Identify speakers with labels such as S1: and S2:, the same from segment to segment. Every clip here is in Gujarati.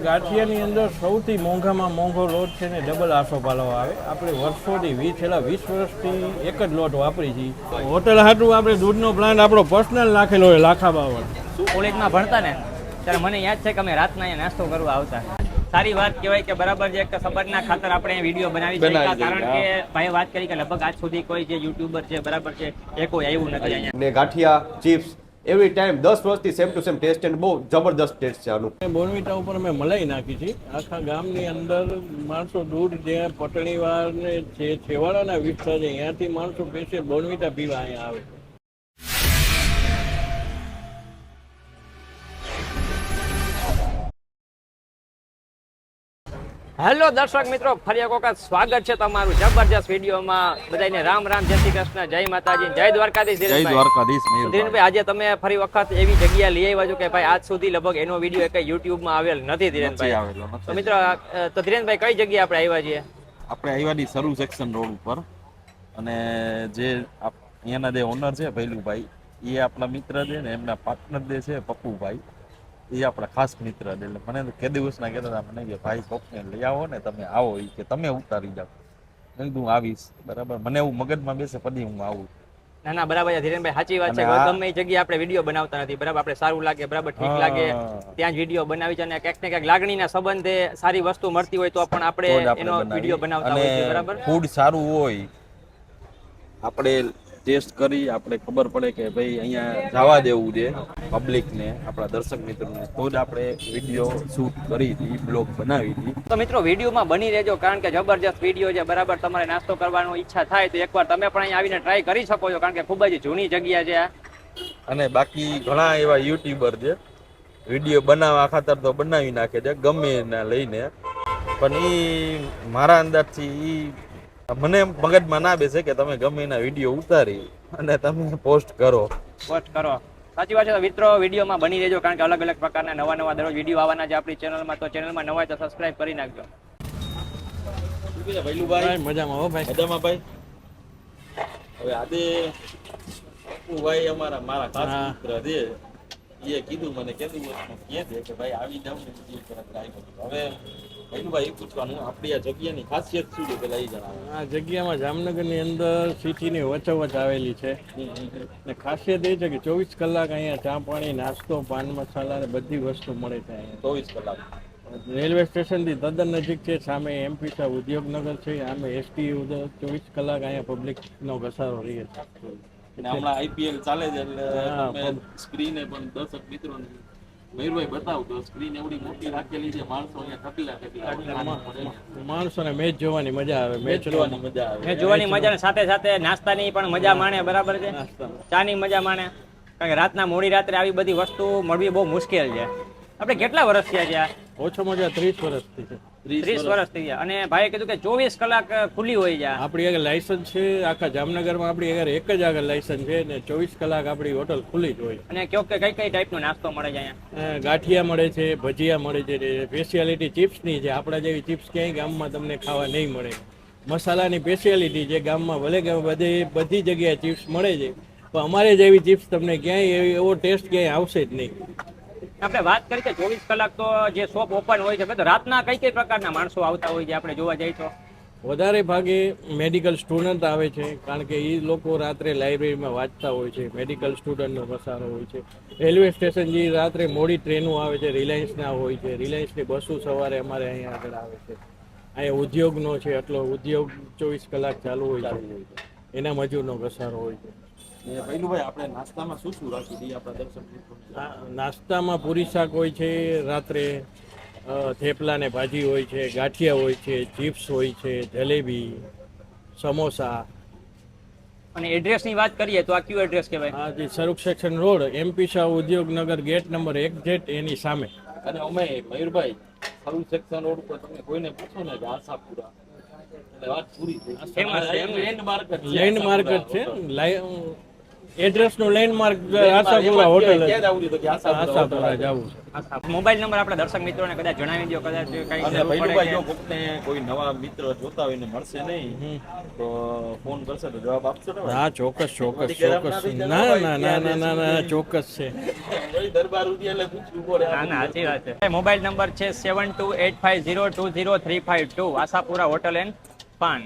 S1: ગાંઠિયાની અંદર સૌથી મોંઘામાં મોંઘો લોટ છે ને ડબલ આસોપાલવ આવે. આપણે વર્ષોથી છેલ્લા 20 વર્ષથી એક જ લોટ વાપરી છીએ. હોટલ હાટું આપણે દૂધનો પ્લાન્ટ આપણો પર્સનલ નાખેલો હોય લાખા બાવળ.
S2: કોલેજમાં ભણતા ને ત્યારે મને યાદ છે કે અમે રાતના અહીંયા નાસ્તો કરવા આવતા. સારી વાત કહેવાય કે બરાબર છે એક સબરના ખાતર આપણે વિડીયો બનાવી શકીએ, કારણ કે ભાઈ વાત કરી કે લગભગ આજ સુધી કોઈ જે યુટ્યુબર છે બરાબર છે એ કોઈ આવ્યું નથી અહીંયા.
S3: ને ગાંઠિયા ચિપ્સ એવરી ટાઈમ 10 વર્ષથી same to same taste and બહુ જબરદસ્ત ટેસ્ટ છે આનું.
S1: બોર્નવિટા ઉપર મેં મલાઈ નાખી છે. આખા ગામની અંદર માણસો દૂધ જ્યાં પટણીવાર ને જે છેવાડાના વિસ્તાર છે ત્યાંથી માણસો સ્પેશિયલ બોર્નવિટા પીવા અહીંયા આવે.
S2: હેલો દર્શક મિત્રો, ફરી એક વખત સ્વાગત છે તમારું જબરજસ્ત વિડીયોમાં. બધાને રામ રામ, જય શ્રી કૃષ્ણ, જય માતાજી, જય દ્વારકાધીશ. જય દ્વારકાધીશ. ધીરેનભાઈ, આજે તમે ફરી વખત એવી જગ્યા લઈ આવ્યા છો કે ભાઈ આજ સુધી લગભગ એનો વિડીયો એક યુટ્યુબમાં આવેલ નથી. ધીરેનભાઈ, તો મિત્રો તો ધીરેનભાઈ કઈ જગ્યાએ આપણે આવ્યા છીએ?
S4: આપણે આવ્યા છીએ સરૂ સેક્શન રોડ ઉપર, અને જે અહીંયાના જે ઓનર છે ભૈલુભાઈ, એ આપણા મિત્ર છે ને એમના પાર્ટનર જે છે પપ્પુભાઈ, એ આપણા ખાસ મિત્ર છે. એટલે મને કે દિવસના કહેતા હતા મને કે ભાઈ પપ્પુને લઈ આવો ને, તમે આવો એ કે તમે ઉતારી જાઓ. મેં કીધું આવીશ, બરાબર. મને એવું મગજમાં બેસે પછી હું આવું.
S2: ના ના બરાબર છે ધીરેનભાઈ, સાચી વાત છે. ગમે એ જગ્યાએ આપણે વિડીયો બનાવતા નથી, બરાબર. આપણે સારું લાગે, બરાબર, ઠીક લાગે ત્યાં જ વિડીયો બનાવી છે. અને ક્યાંક ને ક્યાંક લાગણીના સંબંધે સારી વસ્તુ મળતી હોય તો પણ આપણે એનો વિડીયો બનાવતા હોય છે, બરાબર.
S4: ફૂડ સારું હોય, આપણે ટેસ્ટ કરી આપણે ખબર પડે કે ભાઈ અહીંયા જવા દેવું છે પબ્લિકને, આપણા દર્શક મિત્રોને, તો જ આપણે વિડીયો શૂટ કરી હતી, બ્લોગ બનાવી હતી.
S2: તો મિત્રો વિડીયોમાં બની રહેજો, કારણ કે જબરજસ્ત વિડીયો છે, બરાબર. તમારે નાસ્તો કરવાનો ઈચ્છા થાય તો એકવાર તમે પણ અહીંયા આવીને ટ્રાય કરી શકો છો, કારણ કે ખૂબ જ જૂની જગ્યા છે આ.
S4: અને બાકી ઘણા એવા યુટ્યુબર છે વિડીયો બનાવવા ખાતર તો બનાવી નાખે છે ગમે એના લઈને, પણ એ મારા અંદાજથી મને મગજમાં ના બેસે કે તમે ગમે એના વિડીયો ઉતારી અને તમે પોસ્ટ કરો.
S2: સાચી વાત છે. તો મિત્રો વિડીયોમાં બની રહેજો, કારણ કે અલગ અલગ પ્રકારના નવા નવા દરરોજ વિડીયો આવવાના છે આપણી ચેનલમાં. તો ચેનલમાં નવા તો સબસ્ક્રાઇબ કરી નાખજો.
S4: ભૈલુભાઈ
S1: મજામાં હો ભાઈ.
S4: મજામાં ભાઈ. હવે આજે ભાઈ મારા ખાસ મિત્ર છે, એ કીધું મને કે ભાઈ આવી જાવ ને વિડીયો તરફ ટ્રાય કરો. હવે ભૈલુભાઈ પૂછવાનું આપણી આ જગ્યાની ખાસિયત શું છે પેલા એ જણાવો.
S1: આ જગ્યામાં જામનગરની અંદર સિટીની વચ્ચોવચ આવેલી છે. ને ખાસિયત એ છે કે 24 કલાક અહીંયા ચા પાણી નાસ્તો પાન મસાલા ને બધી વસ્તુ મળે છે અહીંયા
S4: 24 કલાક.
S1: રેલવે સ્ટેશનથી તદ્દન નજીક છે. સામે એમપી સાહેબ ઉદ્યોગનગર છે, આમે એસટી 24 કલાક અહીંયા પબ્લિકનો ઘસારો રહે છે.
S4: હમણાં આઈપીએલ ચાલે છે એટલે સ્ક્રીને પણ દર્શક મિત્રોને મયુરભાઈ બતાવું તો સ્ક્રીન એવડી મોટી રાખેલી છે, માણસો અહીંયા
S1: માણસોને મેચ જોવાની મજા આવે, મેચ જોવાની મજા આવે,
S2: મેચ જોવાની મજા, સાથે સાથે નાસ્તાની પણ મજા માણે, બરાબર છે, ચાની મજા માણે. કારણ કે રાતના મોડી રાત્રે આવી બધી વસ્તુ મળવી બહુ મુશ્કેલ છે. આપણે કેટલા વર્ષ થયા છે?
S1: ઓછામાં ઓછા 30 વર્ષથી છે.
S2: 30 વર્ષ થઈ ગયા. અને ભાઈએ કીધું કે 24 કલાક ખુલ્લી હોય છે.
S1: આપણી આગળ લાયસન્સ છે આખા જામનગરમાં, આપણી આગળ એક જ આગળ લાયસન્સ છે ને 24 કલાક આપણી હોટલ ખુલ્લી જ હોય.
S2: અને કયો કે કઈ કઈ ટાઈપનો નાસ્તો મળે છે અહીંયા?
S1: ગાંઠિયા મળે છે, ભજીયા મળે છે, સ્પેશિયાલિટી ચિપ્સની છે. આપણા જેવી ચિપ્સ ક્યાંય ગામમાં તમને ખાવા નહીં મળે. મસાલાની સ્પેશિયાલિટી છે ગામમાં, ભલે કે બધી જગ્યાએ ચિપ્સ મળે છે, પણ અમારે જેવી ચિપ્સ તમને ક્યાંય એવો ટેસ્ટ ક્યાંય આવશે જ નહીં.
S2: આપણે વાત કરી કે 24 કલાક તો જે શોપ ઓપન હોય છે, તો રાતના કઈ કઈ પ્રકારના માણસો આવતા હોય છે આપણે જોવા જઈએ તો?
S1: વધારે ભાગે મેડિકલ સ્ટુડન્ટ આવે છે, કારણ કે એ લોકો રાત્રે લાઇબ્રેરીમાં વાંચતા હોય છે. મેડિકલ સ્ટુડન્ટનો ઘસારો હોય છે. રેલવે સ્ટેશન જે રાત્રે મોડી ટ્રેનો આવે છે, રિલાયન્સના હોય છે, રિલાયન્સની બસો સવારે અમારે અહીંયા આગળ આવે છે. અહીંયા ઉદ્યોગનો છે, એટલો ઉદ્યોગ 24 કલાક ચાલુ હોય છે, એના મજૂરનો ઘસારો હોય છે.
S4: ભૈલુભાઈ આપણે નાસ્તામાં શું શું રાખી દઈએ આપણા દર્શક મિત્રો?
S1: નાસ્તામાં પૂરી શાક હોય છે, રાત્રે થેપલા ને ભાજી હોય છે, ગાંઠિયા હોય છે, ચિપ્સ હોય છે, જલેબી, સમોસા.
S2: અને એડ્રેસની વાત કરીએ તો આ કયું એડ્રેસ કહેવાય?
S1: હા જી, Saru section road, MP Shah Udyognagar, gate number 1 એની સામે.
S4: અને અમે મયુરભાઈ સરૂ સેક્શન રોડ ઉપર તમે કોઈને પૂછો ને કે આશાપુરા, વાત પૂરી થઈ.
S1: લેન્ડ માર્કેટ છે. એડ્રેસનું લેન્ડમાર્ક આશાપુરા હોટલ
S4: ક્યાં જવું છે તો કે
S1: આશાપુરા જવું છે.
S2: મોબાઈલ નંબર આપણે દર્શક મિત્રોને કદાચ જણાવી દો, કદાચ કઈ
S4: અને
S2: જરૂર પડે
S4: ભૈલુભાઈ જો
S2: કે-
S4: કોકને કોઈ નવા મિત્ર જોતા હોય ને મળશે નહીં તો ફોન કરશે તો જવાબ આપશો ને ભાઈ?
S1: હા ચોક્કસ ના ના ના ના ના ના ચોક્કસ છે.
S4: ભાઈ દરબાર સુધી એટલે પૂછવું પડે.
S2: ના ના સાચી વાત છે. મોબાઈલ નંબર છે 7285020352 આશાપુરા હોટલ એન્ડ પાન.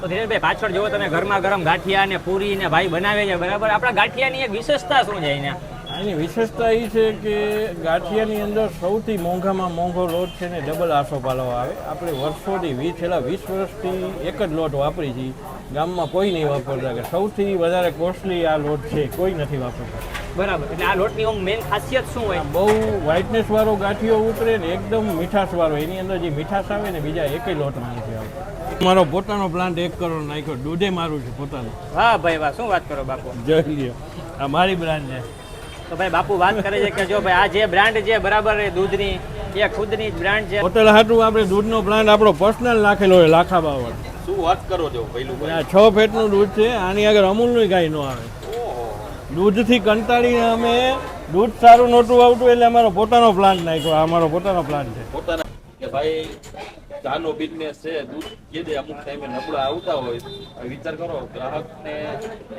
S2: તો ધીરેશભાઈ પાછળ જુઓ તમે, ગરમા ગરમ ગાંઠિયા ને પૂરી ને ભાઈ બનાવે છે, બરાબર. આપણા ગાંઠિયાની એક વિશેષતા શું છે અહીંયા?
S1: આની વિશેષતા એ છે કે ગાંઠિયાની અંદર સૌથી મોંઘામાં મોંઘો લોટ છે ને ડબલ આસોપાલવ આવે. આપણે વર્ષોથી છેલ્લા 20 વર્ષથી એક જ લોટ વાપરી છીએ, ગામમાં કોઈ નહીં વાપરતા. કે સૌથી વધારે કોસ્ટલી આ લોટ છે, કોઈ નથી વાપરતા.
S2: બરાબર, એટલે આ લોટની મેન ખાસિયત શું હોય?
S1: બહુ વ્હાઇટનેસ વાળો ગાંઠિયો ઉતરે ને એકદમ મીઠાશ વાળો. એની અંદર જે મીઠાશ આવે ને બીજા એકય લોટમાં નથી આવતો. મારો પોતાનો પ્લાન્ટ 1 કરોડ નાખ્યો, દૂધે મારું છે પોતાનું.
S2: વાહ ભાઈ વાહ, શું વાત કરો બાપુ.
S1: જોઈ લ્યો, આ મારી બ્રાન્ડ છે.
S2: તો ભાઈ બાપુ વાત કરે છે કે જો ભાઈ આ જે બ્રાન્ડ છે, બરાબર, એ દૂધની એ ખુદની જ બ્રાન્ડ છે.
S1: હોટલ હાટું આપણે દૂધનો પ્લાન્ટ આપણો પર્સનલ નાખેલો હોય લાખા બાવળ.
S4: શું વાત કરો છો ભૈલુભાઈ?
S1: આ 6 ફેટનું દૂધ છે. આની આગળ અમૂલનું ગાય ન આવે. દૂધથી કંટાળીને અમે દૂધ સારું નહોતું આવતું એટલે અમારો પોતાનો પ્લાન્ટ નાખ્યો. આ અમારો પોતાનો પ્લાન્ટ છે.
S4: પોતાના કે ભાઈ ચાનો બિઝનેસ છે, દૂધ કે દે અમુક ટાઈમે નબળા આવતા હોય, હવે વિચાર કરો ગ્રાહકને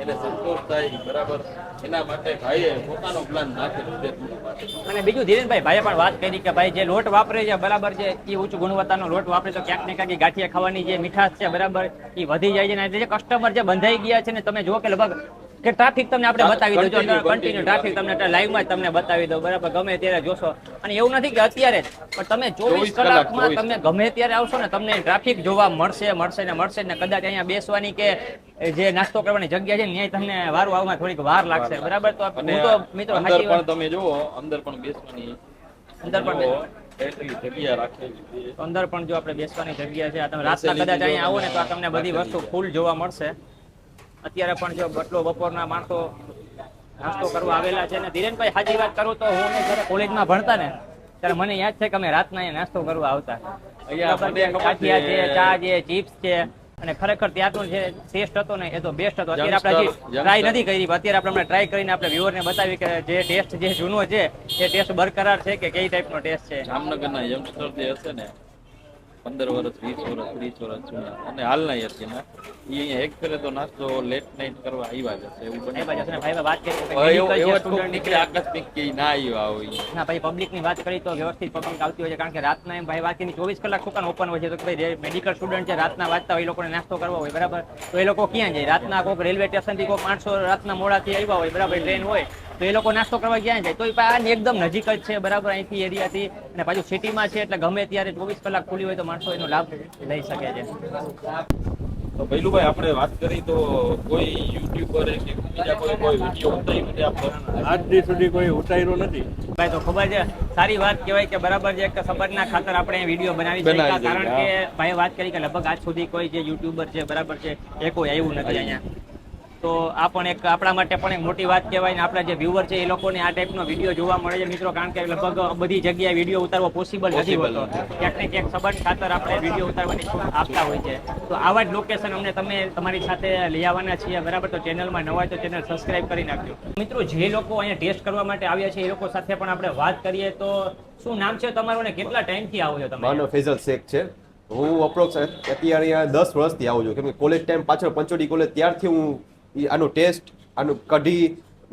S4: એને સંતોષ થાય, બરાબર, એના માટે ભાઈએ પોતાનો પ્લાન નાખેલો છે દૂધ માટે.
S2: અને બીજું ધીરેનભાઈ ભાઈએ પણ વાત કરી કે ભાઈ જે લોટ વાપરે છે, બરાબર છે, એ ઉચ્ચ ગુણવત્તાનો લોટ વાપરે તો ક્યાંક ને ક્યાંક ઈ ગાંઠિયા ખાવાની જે મીઠાશ છે, બરાબર, એ વધી જાય છે. અને જે કસ્ટમર જે બંધાઈ ગયા છે ને, તમે જુઓ કે લગભગ કે ટ્રાફિક તમને આપણે બતાવી દો, કન્ટિન્યુ ટ્રાફિક તમને લાઈવમાં જ તમને બતાવી દો, બરાબર, ગમે ત્યારે જોશો. અને એવું નથી કે અત્યારે જ, પણ તમે 24 કલાકમાં તમે ગમે ત્યારે આવશો ને તમને ટ્રાફિક જોવા મળશે ને કદાચ અહીંયા બેસવાની કે જે નાસ્તો કરવાની જગ્યા છે ને ત્યાં તમને વારું આવવામાં થોડીક વાર લાગશે, બરાબર. તો હું તો મિત્રો
S4: અંદર
S2: સાચી
S4: પણ
S2: વાત,
S4: તમે જુઓ, અંદર પણ બેસવાની
S2: અંદર પણ
S4: એટલી જગ્યા રાખેલી છે.
S2: અંદર પણ જો આપણે બેસવાની જગ્યા છે. આ તમે રાતના કદાચ અહીંયા આવો ને તો આ તમને બધી વસ્તુ ફૂલ જોવા મળશે. અત્યારે પણ જો બટલો બપોરના માણસો નાસ્તો કરવા આવેલા છે. ને ધીરેનભાઈ સાચી વાત કરું તો હું જ્યારે કોલેજમાં ભણતા ને ત્યારે મને યાદ છે કે અમે રાતના અહીંયા નાસ્તો કરવા આવતા.
S4: અહીંયા મને ખબર
S2: ગાંઠિયા છે,
S4: છે,
S2: ચા છે, ચિપ્સ છે, અને ખરેખર ત્યારનો જે ટેસ્ટ હતો ને એ તો બેસ્ટ હતો. અત્યારે આપણે હજી ટ્રાય નથી કરી, અત્યારે આપણે ટ્રાય કરીને આપણે વ્યુઅરને બતાવી કે જે ટેસ્ટ જે જૂનો છે એ ટેસ્ટ બરકરાર છે કે કઈ ટાઈપનો ટેસ્ટ છે.
S4: જામનગરના યંગસ્ટર જે હશે ને 15 વર્ષ 20 વર્ષ 30 વર્ષ જૂના અને હાલના યત્યના એ અહીંયા એક ફેરે તો નાસ્તો લેટ નાઇટ કરવા આવ્યા જ હશે એવું બને.
S2: એ બાજુ છે ને ભાઈ વાત કરી કે
S4: એવો
S2: medical જે
S4: એવો
S2: student
S4: કોક નીકળે આકસ્મિક કે ના આવ્યા હોય.
S2: ના ભાઈ પબ્લિકની વાત કરી તો વ્યવસ્થિત પબ્લિક આવતી હોય છે, કારણ કે રાતના એમ ભાઈ વાત કરી 24 કલાક દુકાન ઓપન હોય છે. તો ભાઈ મેડિકલ સ્ટુડન્ટ છે, રાતના વાંચતા હોય, એ લોકોને નાસ્તો કરવો હોય, બરાબર, તો એ લોકો ક્યાં જાય? રાતના કોઈક રેલવે સ્ટેશનથી કોઈક માણસો રાતના મોડાથી આવ્યા હોય, બરાબર, ટ્રેન હોય તો એ લોકો નાસ્તો કરવા ક્યાં જાય? તો એ આ એકદમ નજીક જ છે, બરાબર, અહીંથી એરિયાથી. અને પાછું સિટીમાં છે એટલે ગમે ત્યારે 24 કલાક ખુલી હોય તો માણસો એનો લાભ લઈ શકે છે.
S4: તો ભૈલુભાઈ આપણે વાત કરી તો કોઈ યુટ્યુબર કે બીજા કોઈ વિડીયો ઉતારી માટે આપણે
S1: આજ દી સુધી કોઈ ઉતાર્યો નથી.
S2: ભાઈ તો ખબર છે, સારી વાત કહેવાય કે બરાબર છે, એક સંબંધના ખાતર આપણે વિડીયો બનાવી શકીએ, કારણ કે ભાઈ વાત કરી કે લગભગ આજ સુધી કોઈ જે યુટ્યુબર છે, બરાબર છે, એ કોઈ આવ્યું નથી અહીંયા. તો આ પણ એક આપણા માટે પણ એક મોટી વાત કહેવાય. ને આપણા જે વ્યુઅર છે એ લોકોને આ ટાઈપનો વિડીયો જોવા મળે છે મિત્રો, કારણ કે લગભગ બધી જગ્યાએ વિડીયો ઉતારવો પોસિબલ નથી હોતો. ક્યાંક ને ક્યાંક સંબંધ ખાતર આપણે વિડીયો ઉતારવાની છૂટ આપતા હોય છે. તો આવા જ લોકેશન અમને તમે તમારી સાથે લઈ આવવાના છીએ, બરાબર. તો ચેનલમાં નવા હોય તો ચેનલ સબસ્ક્રાઇબ કરી નાખજો. મિત્રો જે લોકો અહીંયા ટેસ્ટ કરવા માટે આવ્યા છે એ લોકો સાથે પણ આપણે વાત કરીએ. તો શું નામ છે તમારું ને કેટલા ટાઈમથી આવો છો તમે?
S3: મારો નામ ફૈઝલ શેખ છે. હું અપ્રોક્સ અત્યારે અહીંયા 10 વર્ષથી આવું છું, કેમ કે કોલેજ ટાઈમ પાછળ પંચોડી કોલેજ ત્યારથી હું આનું ટેસ્ટ, આનું કઢી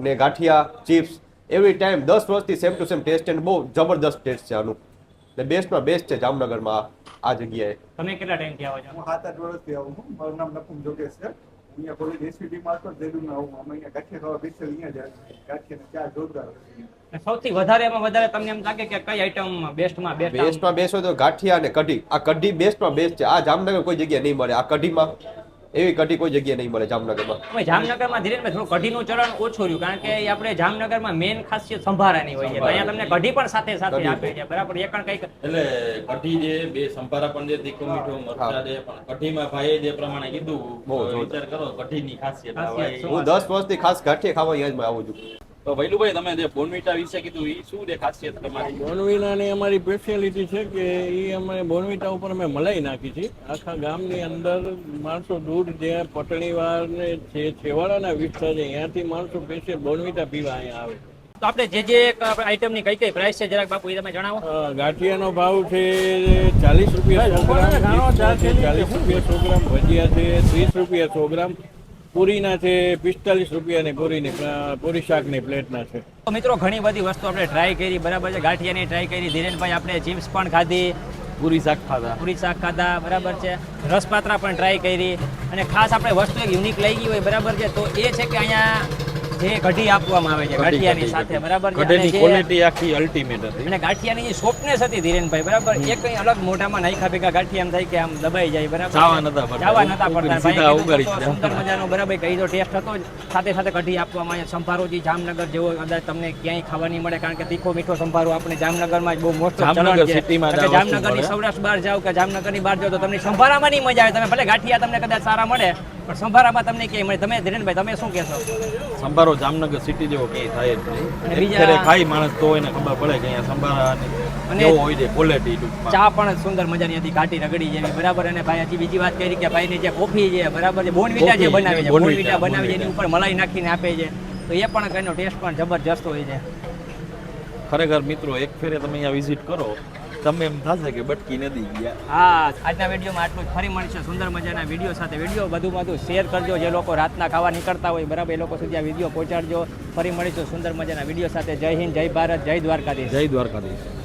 S3: ને ગાંઠિયા ચિપ્સ એવરી ટાઈમ 10 વર્ષથી same to same taste and બહુ જબરદસ્ત ટેસ્ટ છે આનું. ને બેસ્ટમાં બેસ્ટ છે જામનગરમાં આ જગ્યાએ.
S2: તમે કેટલા ટાઈમથી આવો છો?
S5: હું 7-8 વર્ષથી આવું છું. મારું નામ નકુમ જોગેશ છે. અહીંયા કોલેજ એસવીટીમાં હતો, જેડુમાં આવું. અમે અહીંયા ગાંઠિયા ખાવા બેસેલ અહીંયા જાય. ગાંઠિયા ને ચા જોરદાર હોય.
S2: સૌથી વધારે એમાં વધારે તમને એમ લાગે કે કઈ આઈટમ બેસ્ટમાં બેસ્ટ?
S3: બેસ્ટમાં બેસ્ટ હોય તો ગાંઠિયા અને કઢી. આ કઢી બેસ્ટમાં બેસ્ટ છે. આ જામનગર કોઈ જગ્યાએ નહીં મળે. આ કઢીમાં એવી કઢી કોઈ જગ્યાએ નહીં મળે જામનગરમાં.
S2: હવે જામનગરમાં ધીરેનભાઈ થોડું કઢીનું ચલણ ઓછું રહ્યું, કારણ કે આપણે જામનગરમાં મેન ખાસિયત સંભારાની હોય છે. તો અહીંયા તમને કઢી પણ સાથે સાથે આપે છે, બરાબર. એ પણ કઈક
S4: એટલે કઢી જે બે સંભારા પણ જે તીખું મીઠું મરચા દે, પણ કઢીમાં ભાઈએ જે પ્રમાણે કીધું
S3: બહુ જોરદાર.
S4: વિચાર કરો કઢીની ખાસિયત.
S2: ખાસિયત શું?
S3: હું 10 વર્ષથી ખાસ ગાંઠિયા ખાવા અહીંયા જ આવું છું.
S4: તો ભૈલુભાઈ તમે જે બોર્નવિટા વિશે કીધું એ શું છે ખાસિયત તમારી?
S1: બોર્નવિટાની અમારી સ્પેશિયાલિટી છે કે એ અમે બોર્નવિટા ઉપર અમે મલાઈ નાખી છે. આખા ગામની અંદર માણસો દૂર જે પટણીવાર ને જે છેવાડાના વિસ્તાર છે ત્યાંથી માણસો સ્પેશિયલ બોર્નવિટા પીવા અહીંયા આવે.
S2: તો આપણે જે આઈટમની કઈ કઈ પ્રાઇસ છે જરાક બાપુ એ તમે જણાવો.
S1: ગાંઠિયાનો ભાવ છે 40 રૂપિયા 100 ગ્રામ, 40 રૂપિયા 100 ગ્રામ, ભજીયા છે 30 રૂપિયા 100 ગ્રામ, પૂરીના છે 45 રૂપિયા ને પૂરી શાકની પ્લેટના છે.
S2: તો મિત્રો ઘણી બધી વસ્તુ આપણે ટ્રાય કરી, બરાબર છે. ગાંઠિયાની ટ્રાય કરી, ધીરેનભાઈ આપણે ચિપ્સ પણ ખાધી,
S4: પૂરી શાક ખાધા,
S2: પૂરી શાક ખાધા, બરાબર છે. રસપાત્રા પણ ટ્રાય કરી, અને ખાસ આપણે વસ્તુ એક યુનિક લઈ ગઈ હોય, બરાબર છે, તો એ છે કે અહીંયા જે કઢી આપવામાં આવે છે ગાંઠિયાની સાથે, બરાબર છે.
S4: કઢીની ક્વોલિટી આખી અલ્ટિમેટ હતી.
S2: અને ગાંઠિયાની જે સોફ્ટનેસ હતી ધીરેનભાઈ, બરાબર, એ કંઈ અલગ મોઢામાં નાખ્યા ભેગા ગાંઠિયા એમ થાય કે આમ દબાઈ જાય, બરાબર.
S4: ચાવા નતા પડતા.
S2: ચાવા નતા પડતા.
S4: સીધા
S2: ભાઈ
S4: ઉગાડી
S2: કીધું તો સુંદર મજાનો, બરાબર, કઈ તો ટેસ્ટ હતો જ. સાથે સાથે કઢી આપવામાં આવે. સંભારોજી જામનગર જેવો કદાચ તમને ક્યાંય ખાવા નહીં મળે, કારણ કે તીખો મીઠો સંભારો આપણે જામનગરમાં જ બહુ મોસ્ટ
S4: જામનગર સિટીમાં જ આ વસ્તુ
S2: જામનગરની
S4: મળે.
S2: સૌરાષ્ટ્ર બહાર જાવ કે જામનગરની બહાર જાવ તો તમને સંભારામાં નહીં મજા આવે. તમે ભલે ગાંઠિયા તમને કદાચ સારા મળે, પણ સંભારામાં તમને ક્યાંય મળે. તમે ધીરેનભાઈ તમે શું કહેશો?
S4: સંભારો જામનગર સિટી જેવો ક્યાંય થાય જ
S2: અને
S4: નહીં.
S2: બીજા-
S4: એક ફેરે ખાઈ માણસ તો એને ખબર પડે કે અહીંયા સંભારા
S2: અને
S4: કેવો હોય છે ક્વોલિટી ટૂંકમાં.
S2: ચા પણ સુંદર મજાની હતી, ઘાટી રગડી જેવી, બરાબર. અને ભાઈ હજી બીજી વાત કરી કે ભાઈની જે કોફી છે, બરાબર છે, બોર્નવિટા જે
S4: કોફી,
S2: બનાવે છે,
S4: બોર્નવિટા
S2: બોર્નવિટા બનાવે છે, એની ઉપર મલાઈ નાખીને આપે છે, તો એ પણ એનો ટેસ્ટ પણ જબરજસ્ત હોય છે.
S4: ખરેખર મિત્રો એક ફેરે તમે અહીંયા વિઝિટ કરો, તમે એમ થશે કે બટકી નદી ગયા.
S2: હા, આજના વિડીયોમાં આટલું જ. ફરી મળશે સુંદર મજાના વિડીયો સાથે. વિડીયો વધુ શેર કરજો, જે લોકો રાતના ખાવા નીકળતા હોય, બરાબર, એ લોકો સુધી આ વિડીયો પહોંચાડજો. ફરી મળીશું સુંદર મજાના વિડીયો સાથે. જય હિન્દ, જય ભારત, જય દ્વારકાધીશ.
S4: જય દ્વારકાધીશ.